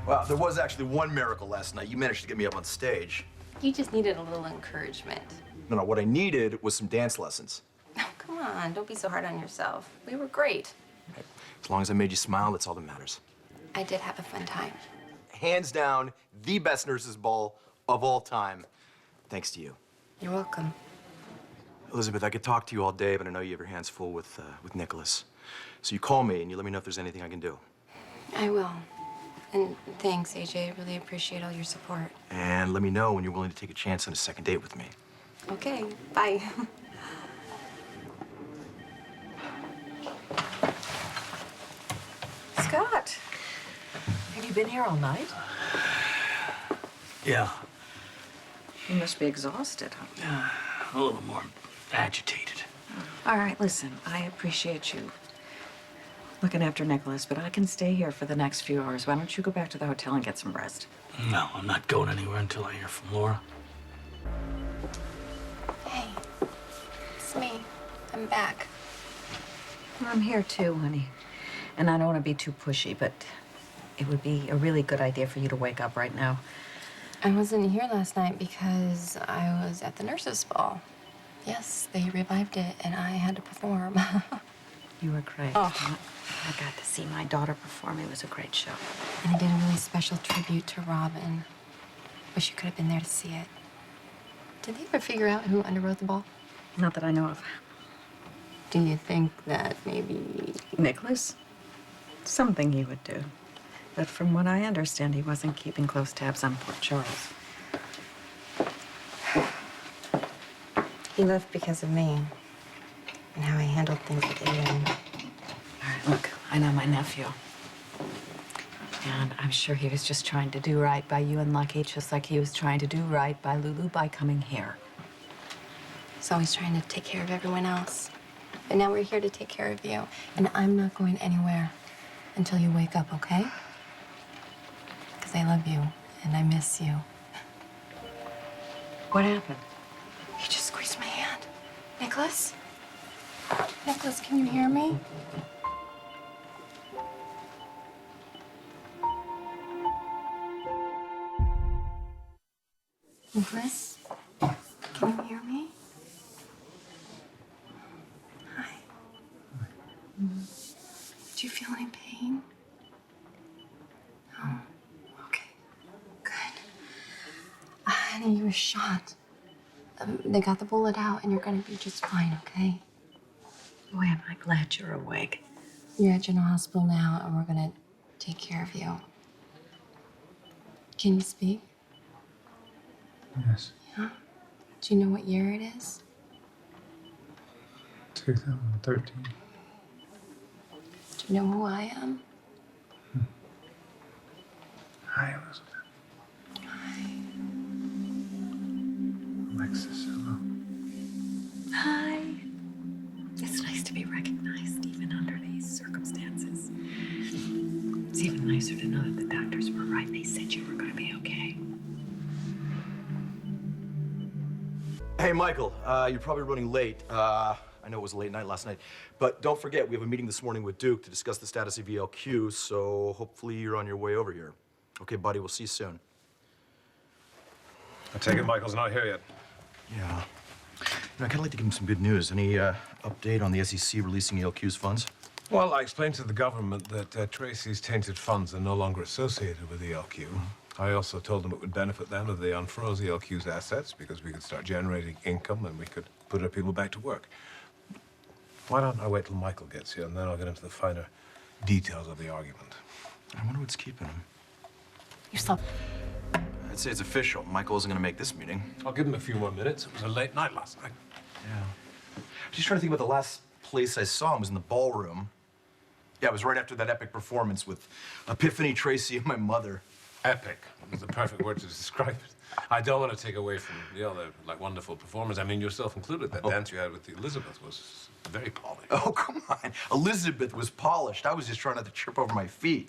Well, there was actually one miracle last night. You managed to get me up on stage. You just needed a little encouragement. No, what I needed was some dance lessons. Oh, come on, don't be so hard on yourself. We were great. As long as I made you smile, that's all that matters. I did have a fun time. Hands down, the best nurses' ball of all time. Thanks to you. You're welcome. Elizabeth, I could talk to you all day, but I know you have your hands full with Nikolas. So you call me and you let me know if there's anything I can do. I will. And thanks, AJ. I really appreciate all your support. And let me know when you're willing to take a chance on a second date with me. Okay, bye. Scott, have you been here all night? Yeah, You must be exhausted. a little more agitated. All right, listen, I appreciate you looking after Nikolas, but I can stay here for the next few hours. Why don't you go back to the hotel and get some rest? No, I'm not going anywhere until I hear from Laura. Hey, it's me. I'm back. I'm here too, honey. And I don't want to be too pushy, but it would be a really good idea for you to wake up right now. I wasn't here last night because I was at the nurses' ball. Yes, they revived it, and I had to perform. You were great. Oh. I got to see my daughter perform. It was a great show. And I did a really special tribute to Robin. Wish you could have been there to see it. Did they ever figure out who underwrote the ball? Not that I know of. Do you think that maybe... Nikolas? Something he would do. But from what I understand, he wasn't keeping close tabs on Port Charles. He left because of me and how I handled things with Aiden. All right, look, I know my nephew. And I'm sure he was just trying to do right by you and Lucky, just like he was trying to do right by Lulu by coming here. He's always trying to take care of everyone else. But now we're here to take care of you. And I'm not going anywhere until you wake up, okay? Because I love you and I miss you. What happened? You just squeezed my hand. Nikolas? Nikolas, can you hear me? Nikolas? Can you hear me? Hi. Do you feel any pain? No. Okay. Good. Honey, you were shot. They got the bullet out, and you're gonna be just fine, okay? Boy, am I glad you're awake. You're at General Hospital now, and we're gonna take care of you. Can you speak? Yes. Yeah? Do you know what year it is? 2013. Do you know who I am? Hi, Elizabeth. Hi. Alexis, hello. Hi. It's nice to be recognized, even under these circumstances. It's even nicer to know that the doctors were right. They said you were going to be okay. Hey, Michael, you're probably running late. I know it was a late night last night, but don't forget, we have a meeting this morning with Duke to discuss the status of ELQ, so hopefully you're on your way over here. Okay, buddy, we'll see you soon. I take it Michael's not here yet. Yeah. I'd kind of like to give him some good news. Any update on the SEC releasing ELQ's funds? Well, I explained to the government that Tracy's tainted funds are no longer associated with ELQ. I also told them it would benefit them if they unfroze ELQ's assets because we could start generating income and we could put our people back to work. Why don't I wait till Michael gets here and then I'll get into the finer details of the argument. I wonder what's keeping him. You slept. I'd say it's official. Michael isn't going to make this meeting. I'll give him a few more minutes. It was a late night last night. Yeah. I'm just trying to think about the last place I saw him was in the ballroom. Yeah, it was right after that epic performance with Epiphany, Tracy, and my mother. Epic is the perfect word to describe it. I don't want to take away from the other, wonderful performers. I mean, yourself included. That dance you had with Elizabeth was very polished. Oh, come on. Elizabeth was polished. I was just trying not to trip over my feet.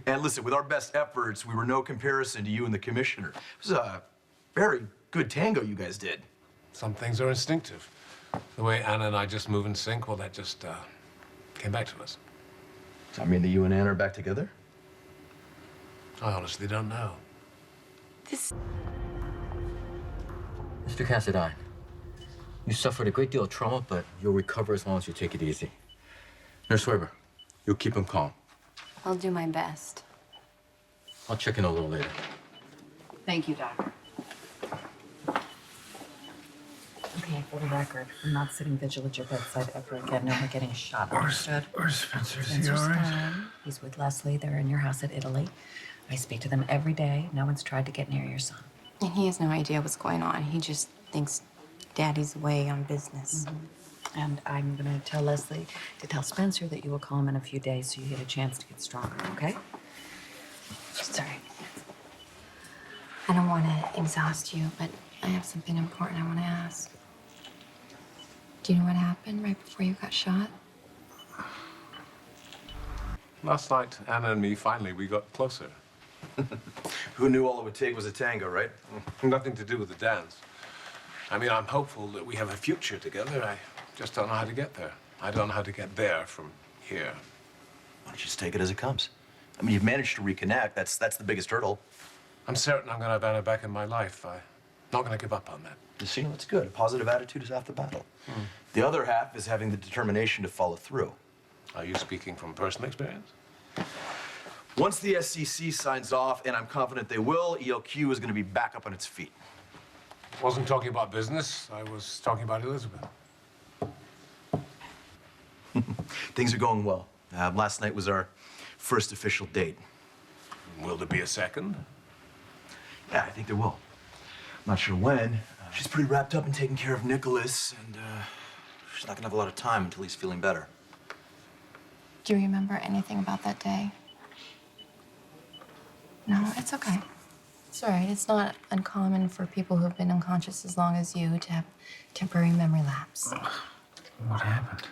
And listen, with our best efforts, we were no comparison to you and the commissioner. It was a very good tango you guys did. Some things are instinctive. The way Anna and I just move in sync, well, that just came back to us. Does that mean that you and Ann are back together? I honestly don't know. This. Mr. Cassadine, you suffered a great deal of trauma, but you'll recover as long as you take it easy. Nurse Weber, you'll keep him calm. I'll do my best. I'll check in a little later. Thank you, doctor. Okay, for the record, I'm not sitting vigil at your bedside ever again. No more getting a shot. Understood? Where's Spencer? Is he Spencer's all right? fine. He's with Leslie. They're in your house at Italy. I speak to them every day. No one's tried to get near your son. And he has no idea what's going on. He just thinks Daddy's away on business. And I'm gonna tell Leslie to tell Spencer that you will call him in a few days so you get a chance to get stronger, okay? Sorry. I don't want to exhaust you, but I have something important I want to ask. Do you know what happened right before you got shot? Last night, Anna and me, finally, we got closer. Who knew all it would take was a tango, right? Nothing to do with the dance. I mean, I'm hopeful that we have a future together. I just don't know how to get there. I don't know how to get there from here. Why don't you just take it as it comes? I mean, you've managed to reconnect. That's the biggest hurdle. I'm certain I'm going to have Anna back in my life. I'm not going to give up on that. Just, you know, it's good. A positive attitude is half the battle. The other half is having the determination to follow through. Are you speaking from personal experience? Once the SEC signs off, and I'm confident they will, ELQ is going to be back up on its feet. Wasn't talking about business. I was talking about Elizabeth. Things are going well. Last night was our first official date. Will there be a second? Yeah, I think there will. I'm not sure when. She's pretty wrapped up in taking care of Nikolas, and she's not gonna have a lot of time until he's feeling better. Do you remember anything about that day? No, it's okay. It's all right. It's not uncommon for people who've been unconscious as long as you to have temporary memory lapse. What happened?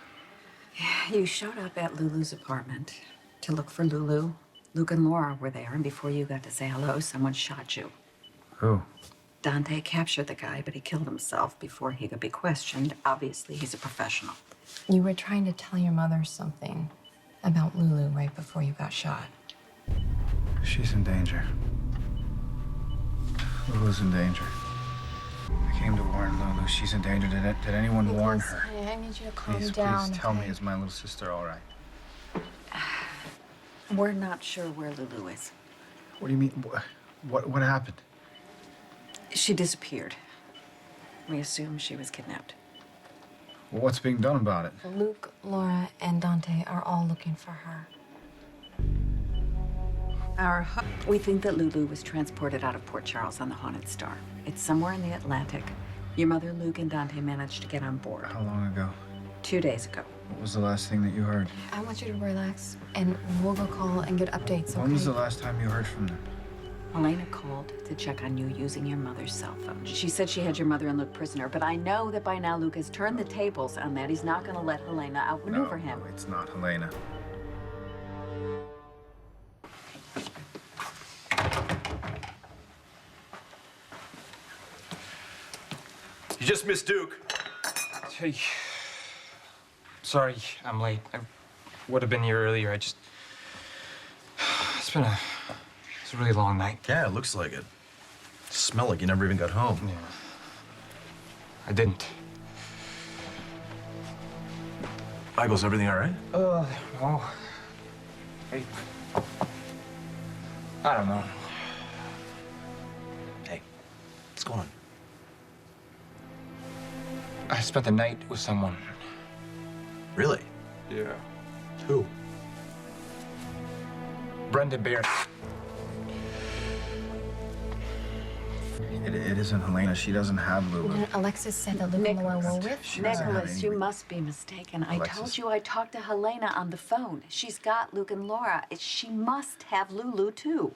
You showed up at Lulu's apartment to look for Lulu. Luke and Laura were there, and before you got to say hello, someone shot you. Who? Dante captured the guy, but he killed himself before he could be questioned. Obviously, he's a professional. You were trying to tell your mother something about Lulu right before you got shot. She's in danger. Lulu's in danger. I came to warn Lulu. She's in danger. Did anyone warn her? Honey, I need you to calm Please, down. please tell me, okay? is my little sister all right? We're not sure where Lulu is. What do you mean? What happened? She disappeared. We assume she was kidnapped. Well, what's being done about it? Luke, Laura, and Dante are all looking for her. We think that Lulu was transported out of Port Charles on the Haunted Star. It's somewhere in the Atlantic. Your mother, Luke, and Dante managed to get on board How long ago? 2 days ago. What was the last thing that you heard? I want you to relax, and we'll go call and get updates, okay? When was the last time you heard from them? Helena called to check on you using your mother's cell phone. She said she had your mother and Luke prisoner, but I know that by now Luke has turned the tables on that. He's not going to let Helena outmaneuver him. No, it's not Helena. You just missed Duke. Hey. Sorry, I'm late. I would have been here earlier. It's been a really long night. Yeah, it looks like it. Smell like you never even got home. Yeah. I didn't. Michael's everything all right? No. Hey. I don't know. Hey, what's going on? I spent the night with someone. Really? Yeah. Who? Brenda Bear. It isn't Helena. She doesn't have Lulu. Alexis said that Luke and Laura were with She doesn't have Nicholas, any you re- must be mistaken. I Alexis. told you I talked to Helena on the phone. She's got Luke and Laura. She must have Lulu, too.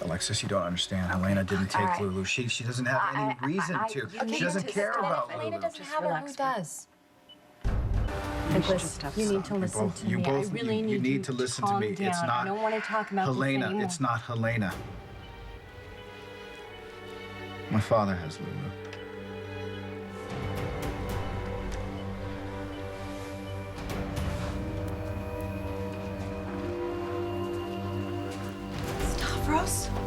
Alexis, you don't understand. Helena didn't take All right. Lulu. She doesn't have any reason to. you She need doesn't to care stop. about Elena Lulu. doesn't Just have her. relax, Who man. does? You should Nicholas, just stop you need to sobbing. listen to me. I really you need need to listen to calm me. down. It's not I don't want to talk about Helena. this anymore. It's not Helena. My father has Lulu. Nikolas?